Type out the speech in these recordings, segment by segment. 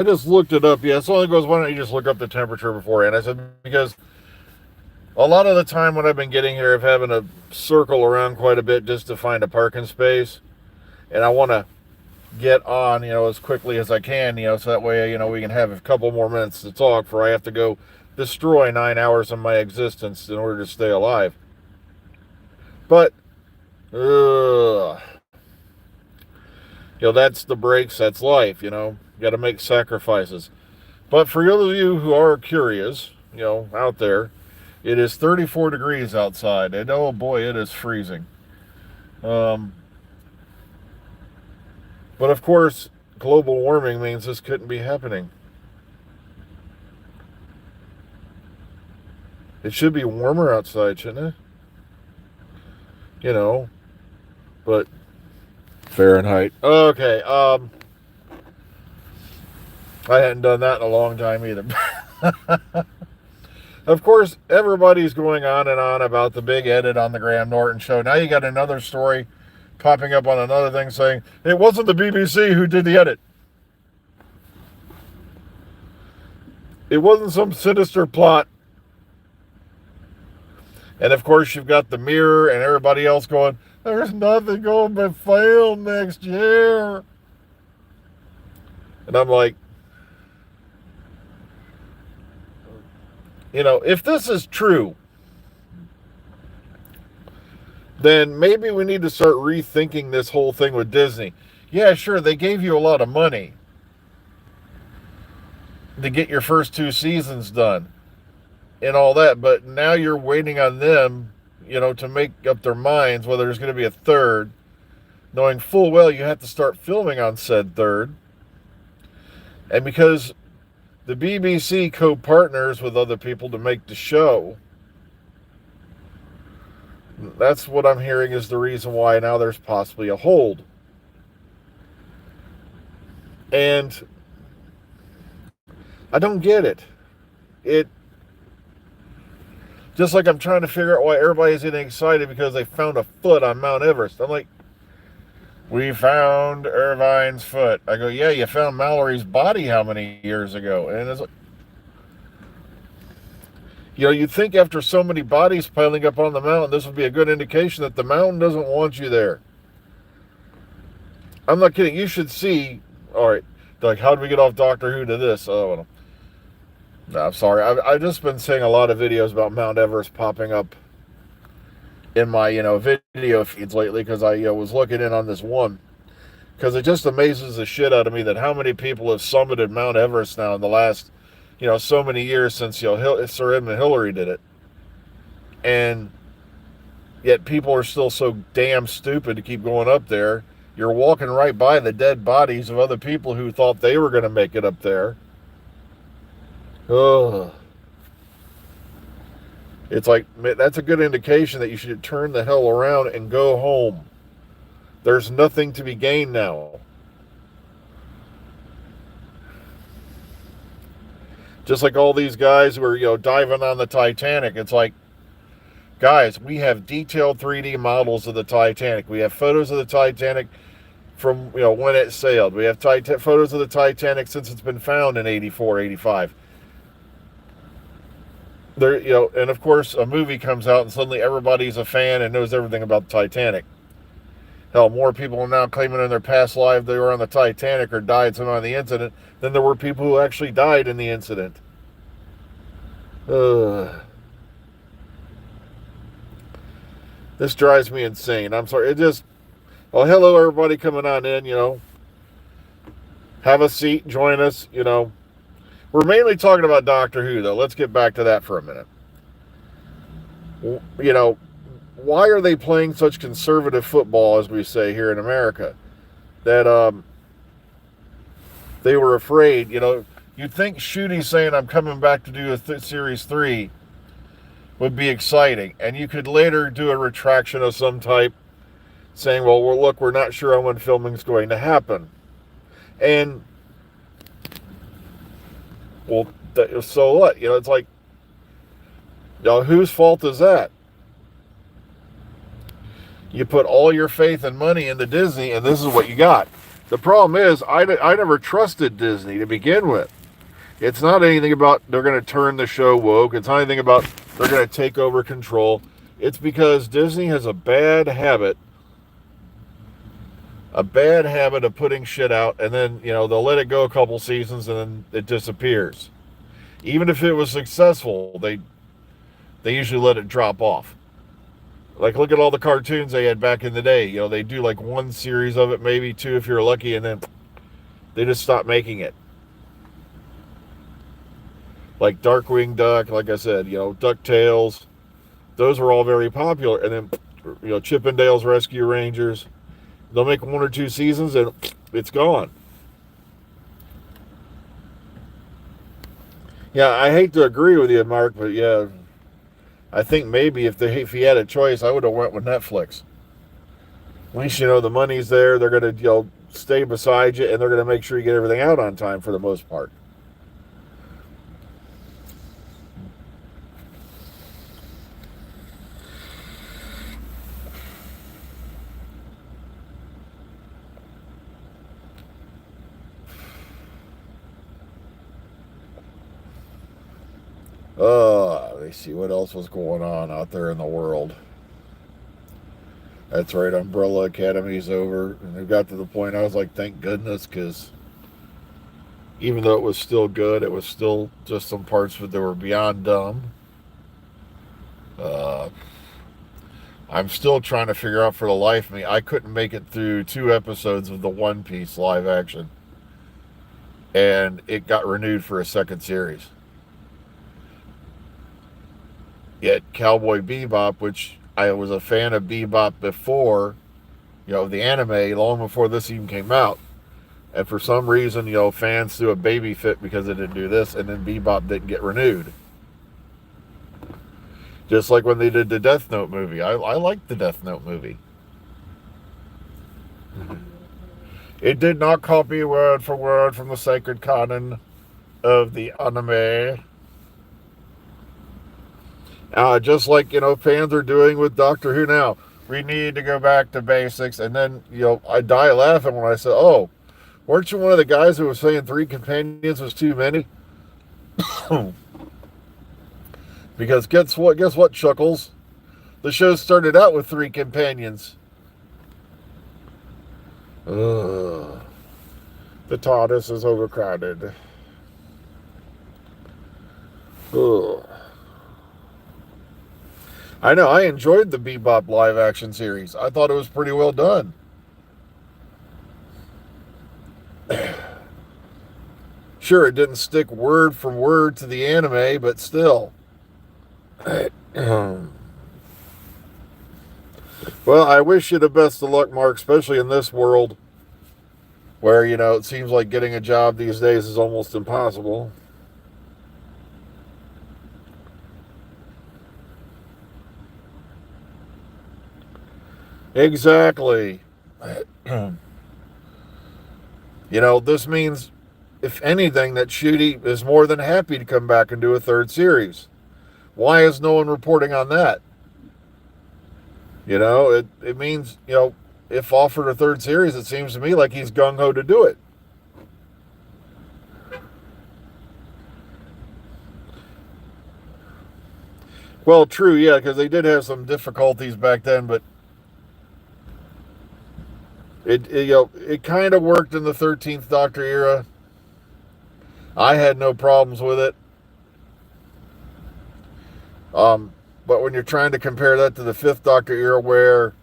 I just looked it up. Yeah, someone goes, why don't you just look up the temperature beforehand? I said, because a lot of the time when I've been getting here, I've having to circle around quite a bit just to find a parking space. And I want to get on, as quickly as I can, so that way, we can have a couple more minutes to talk before I have to go destroy 9 hours of my existence in order to stay alive. But, that's the breaks, that's life, You got to make sacrifices. But for those of you who are curious, out there, it is 34 degrees outside, and oh boy, it is freezing. Um, but of course, global warming means this couldn't be happening. It should be warmer outside, shouldn't it? But Fahrenheit. Okay, I hadn't done that in a long time either. Of course, everybody's going on and on about the big edit on the Graham Norton show. Now you got another story popping up on another thing saying it wasn't the BBC who did the edit. It wasn't some sinister plot. And of course, you've got the Mirror and everybody else going, there's nothing going to fail next year. And I'm like, if this is true, then maybe we need to start rethinking this whole thing with Disney. Yeah, sure, they gave you a lot of money to get your first 2 seasons done and all that, but now you're waiting on them, to make up their minds whether there's going to be a third, knowing full well you have to start filming on said third. And because the BBC co-partners with other people to make the show, that's what I'm hearing is the reason why now there's possibly a hold. And I don't get it. It just like I'm trying to figure out why everybody's getting excited because they found a foot on Mount Everest. I'm like, we found Irvine's foot. I go, yeah, you found Mallory's body how many years ago? And it's like, you'd think after so many bodies piling up on the mountain, this would be a good indication that the mountain doesn't want you there. I'm not kidding. You should see. All right, like, how do we get off Doctor Who to this? Oh, no, I'm sorry. I've just been seeing a lot of videos about Mount Everest popping up in my, video feeds lately because I was looking in on this one. Because it just amazes the shit out of me that how many people have summited Mount Everest now in the last, so many years since, Sir Edmund Hillary did it. And yet people are still so damn stupid to keep going up there. You're walking right by the dead bodies of other people who thought they were going to make it up there. Ugh. It's like, that's a good indication that you should turn the hell around and go home. There's nothing to be gained now. Just like all these guys who are, diving on the Titanic. It's like, guys, we have detailed 3D models of the Titanic. We have photos of the Titanic from, when it sailed. We have photos of the Titanic since it's been found in 84, 85. There, and of course a movie comes out and suddenly everybody's a fan and knows everything about the Titanic. Hell, more people are now claiming in their past life they were on the Titanic or died somehow in the incident than there were people who actually died in the incident. This drives me insane. I'm sorry. Oh, hello everybody coming on in, have a seat, join us, We're mainly talking about Doctor Who, though. Let's get back to that for a minute. Why are they playing such conservative football, as we say here in America? That they were afraid, you'd think Shooty saying, I'm coming back to do Series 3 would be exciting. And you could later do a retraction of some type saying, well, look, we're not sure on when filming's going to happen. And well, so what? It's like, whose fault is that? You put all your faith and money into Disney, and this is what you got. The problem is, I never trusted Disney to begin with. It's not anything about they're going to turn the show woke. It's not anything about they're going to take over control. It's because Disney has a bad habit of putting shit out, and then, they'll let it go a couple seasons and then it disappears. Even if it was successful, they usually let it drop off. Like, look at all the cartoons they had back in the day. They do like one series of it, maybe two if you're lucky, and then they just stop making it. Like Darkwing Duck, like I said, DuckTales. Those were all very popular. And then, Chippendales Rescue Rangers. They'll make one or two seasons and it's gone. Yeah, I hate to agree with you, Mark, but yeah, I think maybe if he had a choice, I would have went with Netflix. At least the money's there. They're going to stay beside you, and they're going to make sure you get everything out on time for the most part. Let me see what else was going on out there in the world. That's right, Umbrella Academy's over. And it got to the point I was like, thank goodness, because even though it was still good, it was still just some parts of it that were beyond dumb. I'm still trying to figure out for the life of me. I couldn't make it through 2 episodes of the One Piece live action. And it got renewed for a second series. Yet Cowboy Bebop, which I was a fan of Bebop before, the anime, long before this even came out. And for some reason, fans threw a baby fit because it didn't do this, and then Bebop didn't get renewed. Just like when they did the Death Note movie. I liked the Death Note movie. It did not copy word for word from the sacred canon of the anime. Just like, fans are doing with Doctor Who now. We need to go back to basics. And then, I die laughing when I say, oh, weren't you one of the guys who was saying 3 companions was too many? Because guess what, Chuckles? The show started out with 3 companions. The TARDIS is overcrowded. Ugh. I know, I enjoyed the Bebop live action series. I thought it was pretty well done. Sure, it didn't stick word for word to the anime, but still. Well, I wish you the best of luck, Mark, especially in this world where, it seems like getting a job these days is almost impossible. Exactly. This means, if anything, that Shooty is more than happy to come back and do a 3rd series. Why is no one reporting on that? It means, if offered a 3rd series, it seems to me like he's gung-ho to do it. Well, true, yeah, because they did have some difficulties back then, but it kind of worked in the 13th Doctor era. I had no problems with it. But when you're trying to compare that to the 5th Doctor era, where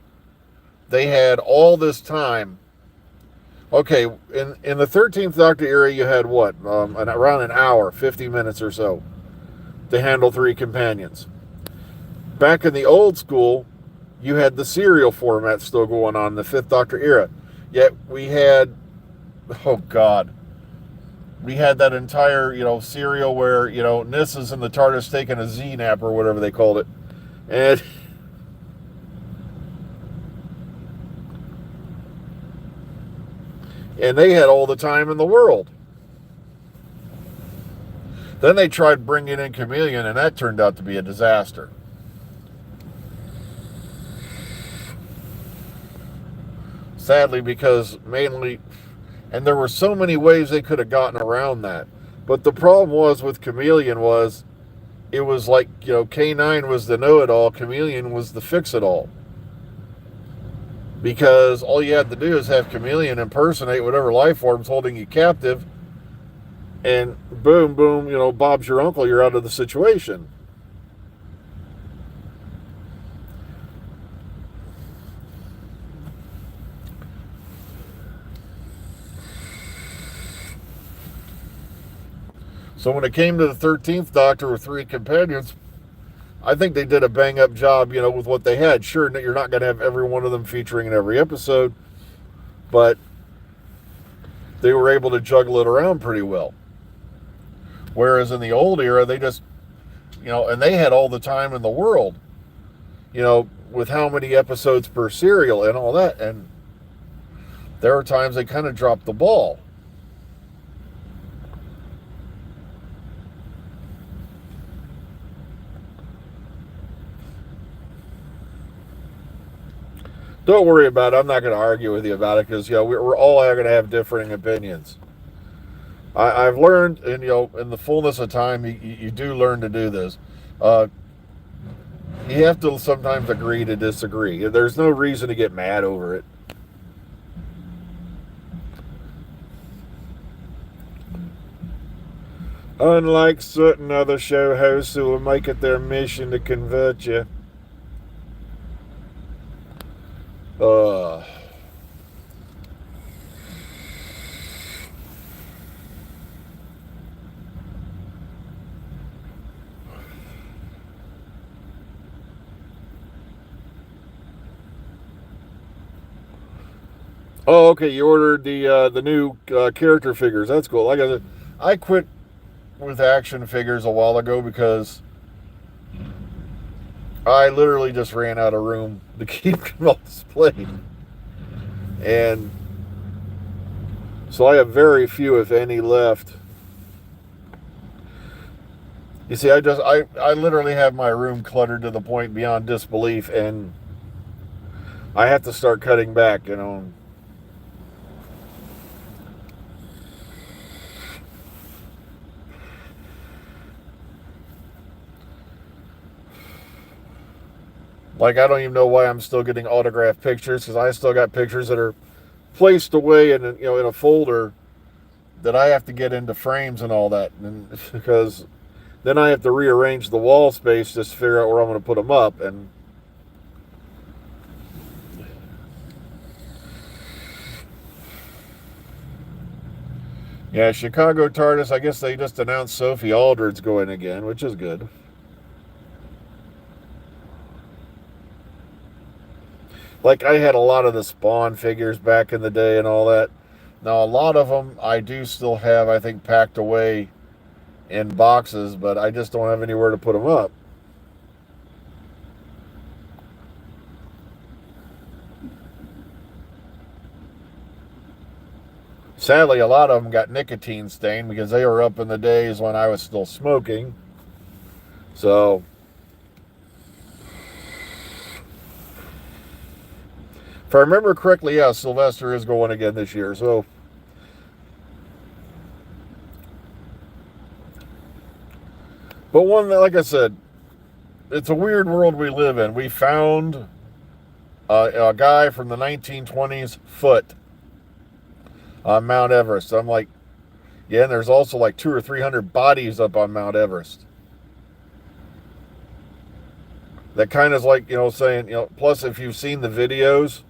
they had all this time. Okay, in the 13th Doctor era, you had what? Around an hour, 50 minutes or so, to handle 3 companions. Back in the old school, you had the serial format still going on in the 5th Doctor era. Yet we had, oh God, we had that entire, serial where, Nis is in the TARDIS taking a Z nap or whatever they called it. And they had all the time in the world. Then they tried bringing in Chameleon, and that turned out to be a disaster. Sadly, because mainly And there were so many ways they could have gotten around that. But the problem was with Chameleon was it was like, K9 was the know-it-all, Chameleon was the fix-it-all. Because all you had to do is have Chameleon impersonate whatever life form's holding you captive, and boom, boom, Bob's your uncle, you're out of the situation. So when it came to the 13th Doctor with 3 companions, I think they did a bang-up job, with what they had. Sure, you're not going to have every one of them featuring in every episode, but they were able to juggle it around pretty well. Whereas in the old era, they just, and they had all the time in the world, with how many episodes per serial and all that. And there are times they kind of dropped the ball. Don't worry about it. I'm not going to argue with you about it because, we're all going to have differing opinions. I've learned, and, in the fullness of time, you do learn to do this. You have to sometimes agree to disagree. There's no reason to get mad over it. Unlike certain other show hosts who will make it their mission to convert you. Oh, okay. You ordered the new character figures. That's cool. Like I said, I quit with action figures a while ago because I literally just ran out of room to keep them on display. And so I have very few, if any, left. You see, I literally have my room cluttered to the point beyond disbelief, and I have to start cutting back, Like, I don't even know why I'm still getting autographed pictures, because I still got pictures that are placed away in a folder that I have to get into frames and all that, and because then I have to rearrange the wall space just to figure out where I'm going to put them up. And yeah, Chicago TARDIS, I guess they just announced Sophie Aldred's going again, which is good. Like, I had a lot of the Spawn figures back in the day and all that. Now, a lot of them I do still have, I think, packed away in boxes, but I just don't have anywhere to put them up. Sadly, a lot of them got nicotine stained because they were up in the days when I was still smoking. So, if I remember correctly, yeah, Sylvester is going again this year. So, but one that, like I said, it's a weird world we live in. We found a guy from the 1920s foot on Mount Everest. I'm like, yeah, and there's also like 200 or 300 bodies up on Mount Everest. That kind of is like, saying, plus if you've seen the videos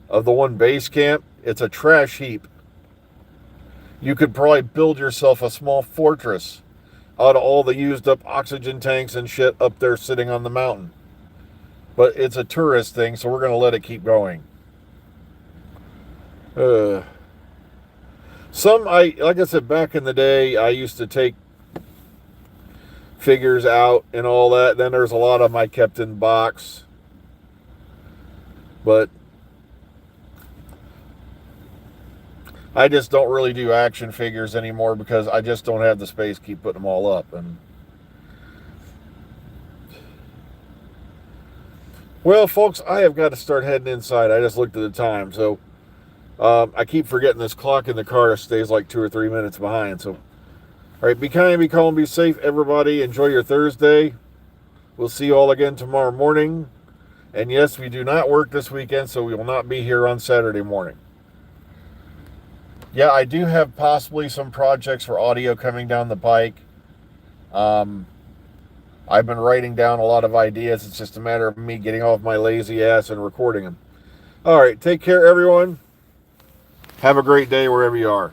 of the one base camp, it's a trash heap. You could probably build yourself a small fortress out of all the used up oxygen tanks and shit up there sitting on the mountain. But it's a tourist thing, so we're going to let it keep going. Like I said, back in the day, I used to take figures out and all that. Then there's a lot of them I kept in box. But I just don't really do action figures anymore because I just don't have the space to keep putting them all up. And well, folks, I have got to start heading inside. I just looked at the time. So I keep forgetting this clock in the car stays like 2 or 3 minutes behind. So, all right, be kind, be calm, be safe, everybody. Enjoy your Thursday. We'll see you all again tomorrow morning. And yes, we do not work this weekend, so we will not be here on Saturday morning. Yeah, I do have possibly some projects for audio coming down the pike. I've been writing down a lot of ideas. It's just a matter of me getting off my lazy ass and recording them. All right, take care, everyone. Have a great day wherever you are.